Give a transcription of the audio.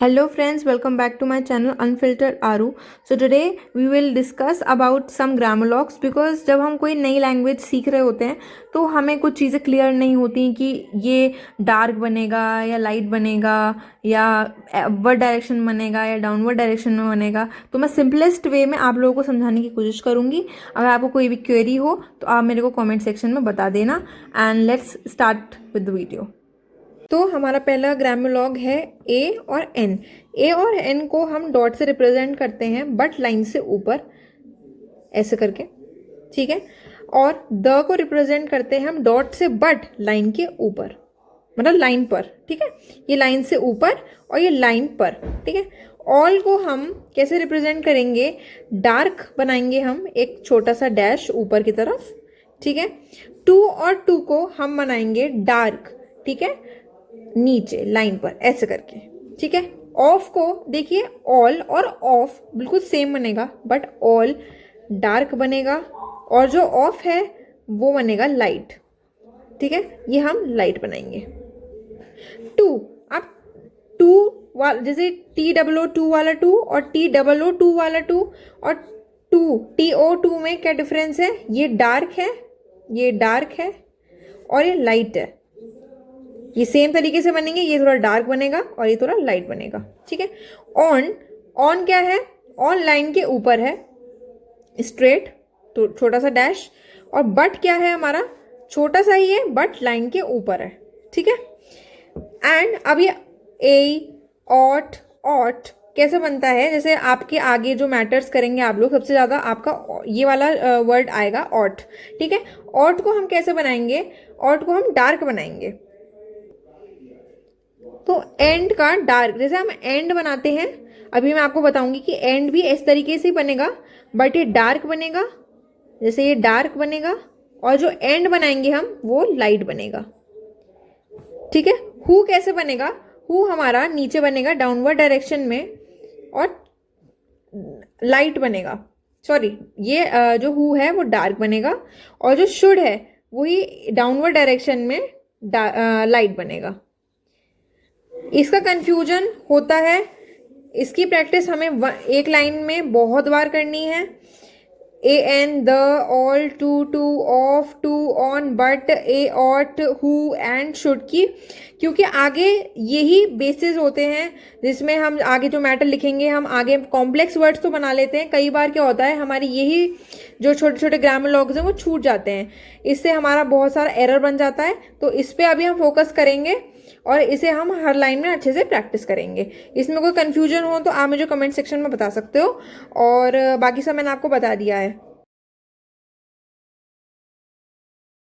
Hello friends, welcome back to my channel Unfiltered Aru. So today we will discuss about some grammar locks because जब हम कोई नई language सीख रहे होते हैं तो हमें कुछ चीज़ें क्लियर नहीं होती कि ये डार्क बनेगा या लाइट बनेगा या अपवर्ड डायरेक्शन बनेगा या डाउनवर्ड डायरेक्शन में बनेगा। तो मैं सिंपलेस्ट वे में आप लोगों को समझाने की कोशिश करूँगी। अगर आपको कोई भी क्वेरी हो तो आप मेरे को कमेंट सेक्शन में बता देना and let's start with the video. तो हमारा पहला ग्रामर लॉग है ए और एन। ए और एन को हम डॉट से रिप्रेजेंट करते हैं बट लाइन से ऊपर, ऐसे करके, ठीक है। और द को रिप्रेजेंट करते हैं हम डॉट से बट लाइन के ऊपर, मतलब लाइन पर, ठीक है। ये लाइन से ऊपर और ये लाइन पर, ठीक है। ऑल को हम कैसे रिप्रेजेंट करेंगे? डार्क बनाएंगे हम एक छोटा सा डैश ऊपर की तरफ, ठीक है। टू और टू को हम बनाएंगे डार्क, ठीक है, नीचे लाइन पर ऐसे करके, ठीक है। ऑफ को देखिए, ऑल और ऑफ बिल्कुल सेम बनेगा बट ऑल डार्क बनेगा और जो ऑफ है वो बनेगा लाइट, ठीक है। ये हम लाइट बनाएंगे। टू, अब टू वाला जैसे TOO वाला टू और TOO वाला टू और TOO में क्या डिफरेंस है? ये डार्क है, ये डार्क है और ये लाइट है। ये सेम तरीके से बनेंगे, ये थोड़ा डार्क बनेगा और ये थोड़ा लाइट बनेगा, ठीक है। ऑन, ऑन क्या है? ऑन लाइन के ऊपर है स्ट्रेट, तो छोटा सा डैश। और बट क्या है हमारा? छोटा सा ही है बट लाइन के ऊपर है, ठीक है। एंड अब ये ए, ऑट, ऑट कैसे बनता है? जैसे आपके आगे जो मैटर्स करेंगे आप लोग, सबसे ज़्यादा आपका ये वाला वर्ड आएगा ऑट, ठीक है। ऑट को हम कैसे बनाएंगे? ऑट को हम डार्क बनाएंगे। तो एंड का डार्क, जैसे हम एंड बनाते हैं, अभी मैं आपको बताऊंगी कि एंड भी इस तरीके से बनेगा बट ये डार्क बनेगा, जैसे ये डार्क बनेगा और जो एंड बनाएंगे हम वो लाइट बनेगा, ठीक है। हु कैसे बनेगा? हु हमारा नीचे बनेगा डाउनवर्ड डायरेक्शन में और लाइट बनेगा, सॉरी ये जो हु है वो डार्क बनेगा और जो शुड है वही डाउनवर्ड डायरेक्शन में लाइट बनेगा। इसका कंफ्यूजन होता है, इसकी प्रैक्टिस हमें एक लाइन में बहुत बार करनी है। A an, the, all, to, of, to, on, but, a, ought, who and should की, क्योंकि आगे यही बेसिस होते हैं जिसमें हम आगे जो मैटर लिखेंगे हम आगे कॉम्प्लेक्स वर्ड्स तो बना लेते हैं। कई बार क्या होता है, हमारी यही जो छोटे छोटे ग्रामर लॉग्स हैं वो छूट जाते हैं, इससे हमारा बहुत सारा एरर बन जाता है। तो इस पर अभी हम फोकस करेंगे और इसे हम हर लाइन में अच्छे से प्रैक्टिस करेंगे। इसमें कोई कन्फ्यूजन हो तो आप मुझे कमेंट सेक्शन में बता सकते हो और बाकी सब मैंने आपको बता दिया है।